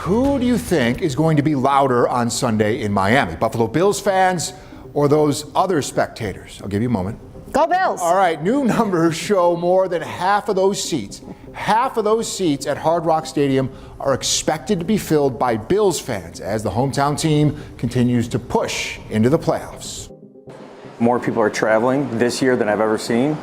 Who do you think is going to be louder on Sunday in Miami? Buffalo Bills fans or those other spectators? I'll give you a moment. Go Bills! All right, new numbers show more than half of those seats at Hard Rock Stadium are expected to be filled by Bills fans as the hometown team continues to push into the playoffs. More people are traveling this year than I've ever seen.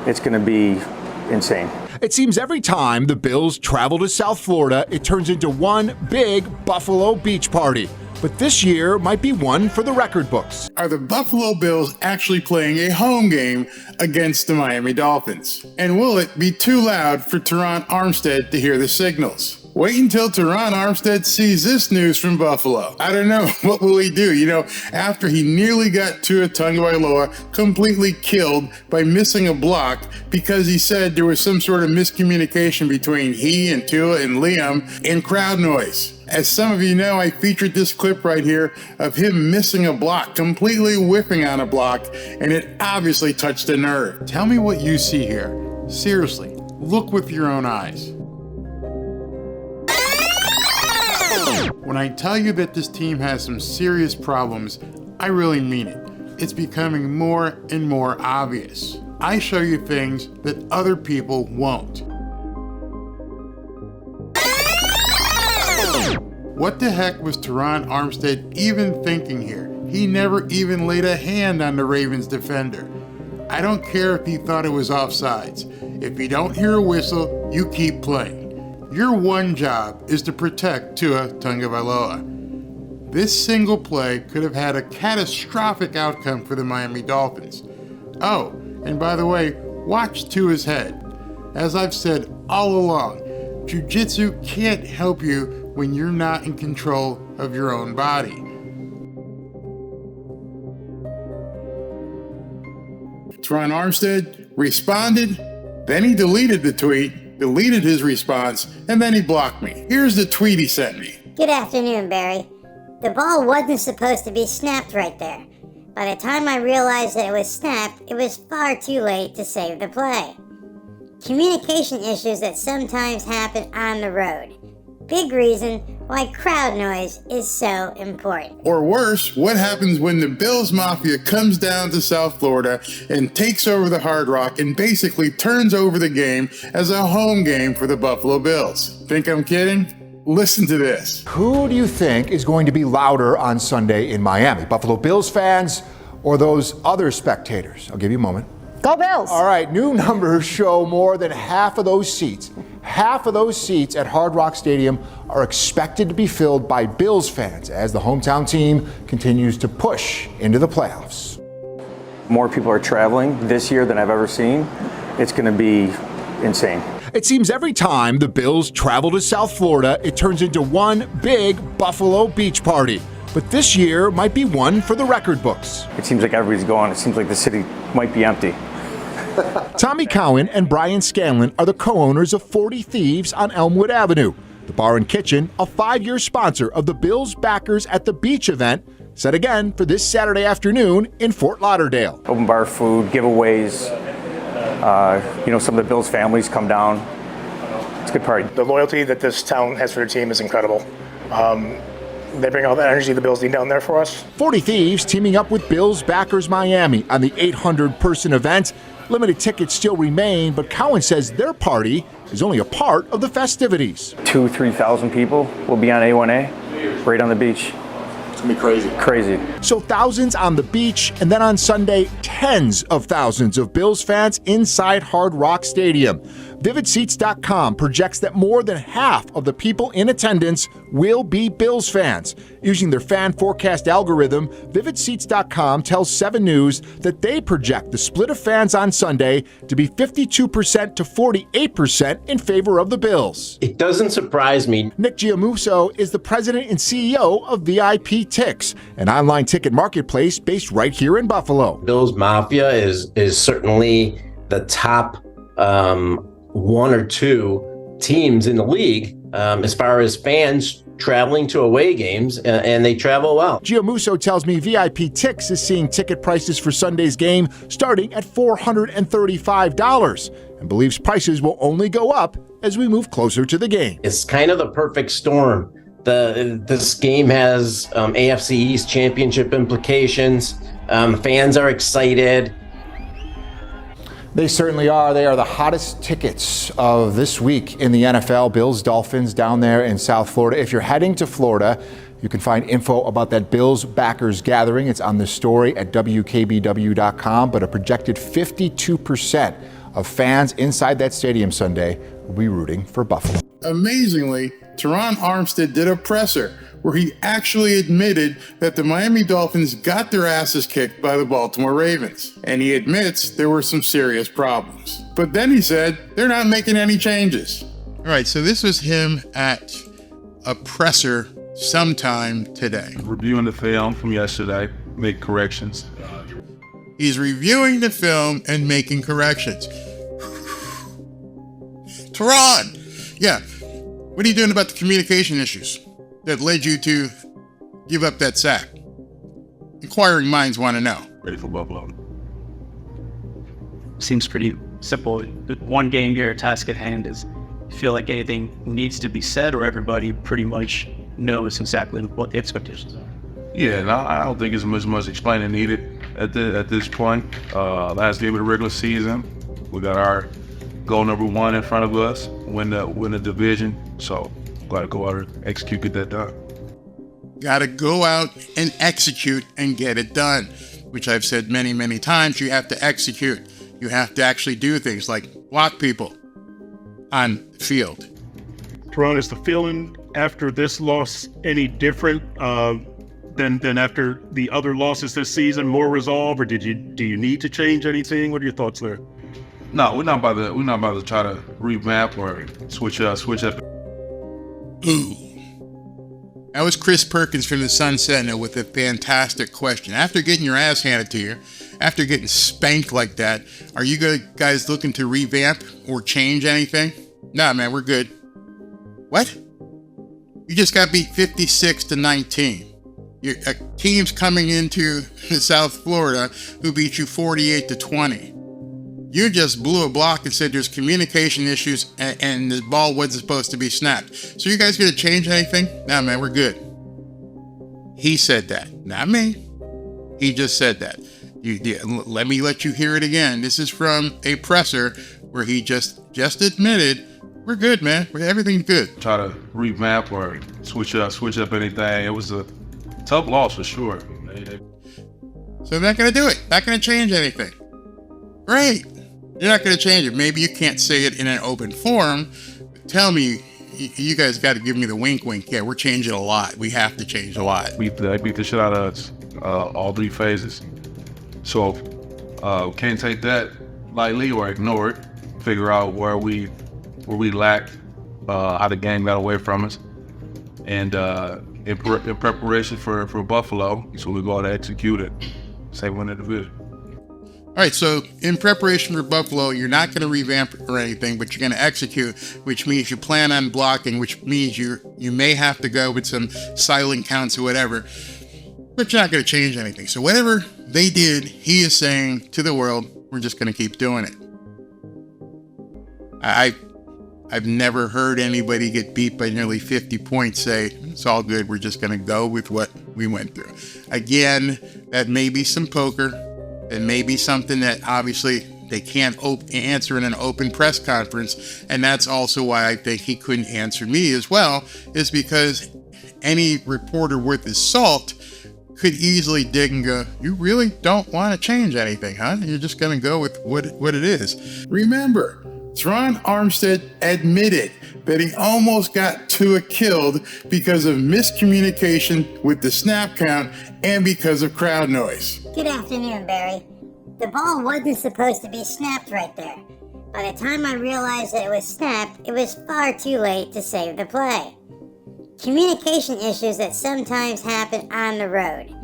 It's going to be insane. It seems every time the Bills travel to South Florida, it turns into one big Buffalo beach party. But this year might be one for the record books. Are the Buffalo Bills actually playing a home game against the Miami Dolphins? And will it be too loud for Terron Armstead to hear the signals? Wait until Terron Armstead sees this news from Buffalo. I don't know, what will he do? After he nearly got Tua Tagovailoa completely killed by missing a block because he said there was some sort of miscommunication between he and Tua and Liam and crowd noise. As some of you know, I featured this clip right here of him missing a block, completely whiffing on a block, and it obviously touched a nerve. Tell me what you see here. Seriously, look with your own eyes. When I tell you that this team has some serious problems, I really mean it. It's becoming more and more obvious. I show you things that other people won't. What the heck was Terron Armstead even thinking here? He never even laid a hand on the Ravens defender. I don't care if he thought it was offsides. If you don't hear a whistle, you keep playing. Your one job is to protect Tua Tagovailoa. This single play could have had a catastrophic outcome for the Miami Dolphins. Oh, and by the way, watch Tua's head. As I've said all along, jiu-jitsu can't help you when you're not in control of your own body. Terron Armstead responded, then he deleted the tweet, deleted his response, and then he blocked me. Here's the tweet he sent me. Good afternoon, Barry. The ball wasn't supposed to be snapped right there. By the time I realized that it was snapped, it was far too late to save the play. Communication issues that sometimes happen on the road. Big reason why crowd noise is so important. Or worse, what happens when the Bills Mafia comes down to South Florida and takes over the Hard Rock and basically turns over the game as a home game for the Buffalo Bills? Think I'm kidding? Listen to this. Who do you think is going to be louder on Sunday in Miami? Buffalo Bills fans or those other spectators? I'll give you a moment. Go Bills! All right, new numbers show more than half of those seats at Hard Rock Stadium are expected to be filled by Bills fans as the hometown team continues to push into the playoffs. More people are traveling this year than I've ever seen. It's going to be insane. It seems every time the Bills travel to South Florida, it turns into one big Buffalo beach party. But this year might be one for the record books. It seems like everybody's gone. It seems like the city might be empty. Tommy Cowan and Brian Scanlon are the co-owners of 40 Thieves on Elmwood Avenue. The bar and kitchen, a 5-year sponsor of the Bills Backers at the Beach event, set again for this Saturday afternoon in Fort Lauderdale. Open bar food, giveaways. Some of the Bills families come down. It's a good party. The loyalty that this town has for their team is incredible. They bring all that energy the Bills need down there for us. 40 Thieves teaming up with Bills Backers Miami on the 800-person event. Limited tickets still remain, but Cowan says their party is only a part of the festivities. 2,000-3,000 people will be on A1A, right on the beach. It's gonna be crazy. Crazy. So thousands on the beach, and then on Sunday, tens of thousands of Bills fans inside Hard Rock Stadium. VividSeats.com projects that more than half of the people in attendance will be Bills fans. Using their fan forecast algorithm, VividSeats.com tells 7 News that they project the split of fans on Sunday to be 52% to 48% in favor of the Bills. It doesn't surprise me. Nick Giamuso is the president and CEO of VIP Tix, an online ticket marketplace based right here in Buffalo. Bills Mafia is certainly the top one or two teams in the league as far as fans traveling to away games, and they travel well. Giamuso tells me VIP Tix is seeing ticket prices for Sunday's game starting at $435 and believes prices will only go up as we move closer to the game. It's kind of the perfect storm this game has AFC East championship implications. Fans are excited. They certainly are. They are the hottest tickets of this week in the NFL. Bills, Dolphins down there in South Florida. If you're heading to Florida, you can find info about that Bills backers gathering. It's on the story at WKBW.com. But a projected 52% of fans inside that stadium Sunday will be rooting for Buffalo. Amazingly, Terron Armstead did a presser where he actually admitted that the Miami Dolphins got their asses kicked by the Baltimore Ravens. And he admits there were some serious problems. But then he said they're not making any changes. All right, so this was him at a presser sometime today. Reviewing the film from yesterday, make corrections. He's reviewing the film and making corrections. Terron! Yeah, what are you doing about the communication issues that led you to give up that sack? Inquiring minds want to know. Ready for Buffalo. Seems pretty simple. The one game here, task at hand is, feel like anything needs to be said, or everybody pretty much knows exactly what the expectations are? Yeah, no, I don't think it's much explaining needed at this point. Last game of the regular season, we got our goal number one in front of us, win the division. So, gotta go out and execute, get that done. Gotta go out and execute and get it done, which I've said many, many times. You have to execute. You have to actually do things like block people on the field. Terron, is the feeling after this loss any different than after the other losses this season? More resolve, or do you need to change anything? What are your thoughts there? No, we're not about to try to revamp or switch up. Ooh. That was Chris Perkins from the Sun Sentinel with a fantastic question. After getting your ass handed to you, after getting spanked like that, are you guys looking to revamp or change anything? Nah, man, we're good. What? You just got beat 56-19. Your team's coming into South Florida who beat you 48-20. You just blew a block and said there's communication issues and the ball wasn't supposed to be snapped. So you guys gonna change anything? Nah, man, we're good. He said that, not me. He just said that. Let me let you hear it again. This is from a presser where he just admitted, we're good, man. Everything's good. Try to revamp or switch up anything. It was a tough loss for sure. So they're not gonna do it. Not gonna change anything. Great. You're not going to change it. Maybe you can't say it in an open forum. Tell me, you guys got to give me the wink. Yeah, we're changing a lot. We have to change a lot. Beat the shit out of us, all three phases. So can't take that lightly or ignore it. Figure out where we lacked, how the game got away from us, and in preparation for Buffalo, so we go out and execute it. Say win the division. All right, so in preparation for Buffalo, you're not going to revamp or anything, but you're going to execute, which means you plan on blocking, which means you may have to go with some silent counts or whatever, but you're not going to change anything. So whatever they did, he is saying to the world, we're just going to keep doing it. I've never heard anybody get beat by nearly 50 points say, it's all good, we're just going to go with what we went through. Again, that may be some poker. It may be something that obviously they can't answer in an open press conference. And that's also why I think he couldn't answer me as well, is because any reporter worth his salt could easily dig and go, you really don't want to change anything, huh? You're just going to go with what it is. Remember, Terron Armstead admitted that he almost got Tua killed because of miscommunication with the snap count and because of crowd noise. Good afternoon, Barry. The ball wasn't supposed to be snapped right there. By the time I realized that it was snapped, it was far too late to save the play. Communication issues that sometimes happen on the road.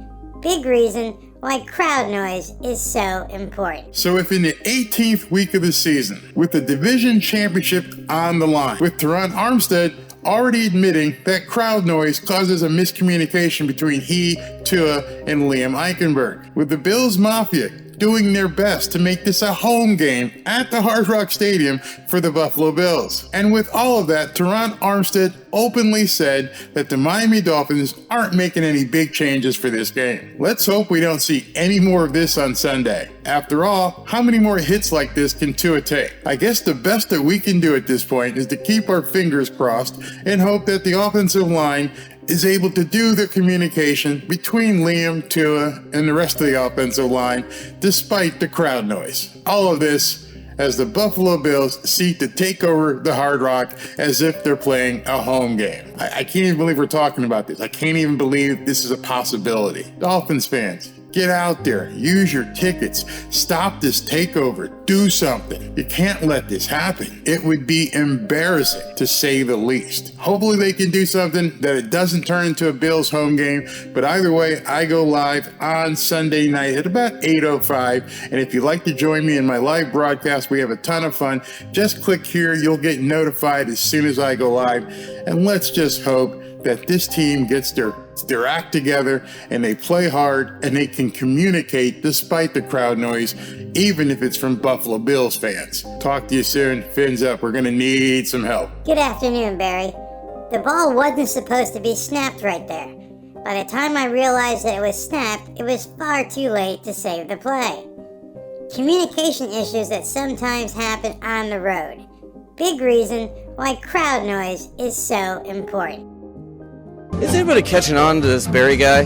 Big reason why crowd noise is so important. So if in the 18th week of the season, with the division championship on the line, with Terron Armstead already admitting that crowd noise causes a miscommunication between he, Tua, and Liam Eichenberg, with the Bills Mafia doing their best to make this a home game at the Hard Rock Stadium for the Buffalo Bills. And with all of that, Terron Armstead openly said that the Miami Dolphins aren't making any big changes for this game. Let's hope we don't see any more of this on Sunday. After all, how many more hits like this can Tua take? I guess the best that we can do at this point is to keep our fingers crossed and hope that the offensive line is able to do the communication between Liam, Tua, and the rest of the offensive line despite the crowd noise. All of this as the Buffalo Bills seek to take over the Hard Rock as if they're playing a home game. I can't even believe we're talking about this. I can't even believe this is a possibility. Dolphins fans, get out there, use your tickets, stop this takeover, do something. You can't let this happen. It would be embarrassing to say the least. Hopefully they can do something that it doesn't turn into a Bills home game, but either way, I go live on Sunday night at about 8:05, and if you'd like to join me in my live broadcast, we have a ton of fun. Just click here, you'll get notified as soon as I go live, and let's just hope that this team gets their act together and they play hard and they can communicate despite the crowd noise, even if it's from Buffalo Bills fans. Talk to you soon. Fins up. We're going to need some help. Good afternoon, Barry. The ball wasn't supposed to be snapped right there. By the time I realized that it was snapped, it was far too late to save the play. Communication issues that sometimes happen on the road. Big reason why crowd noise is so important. Is anybody catching on to this Barry guy?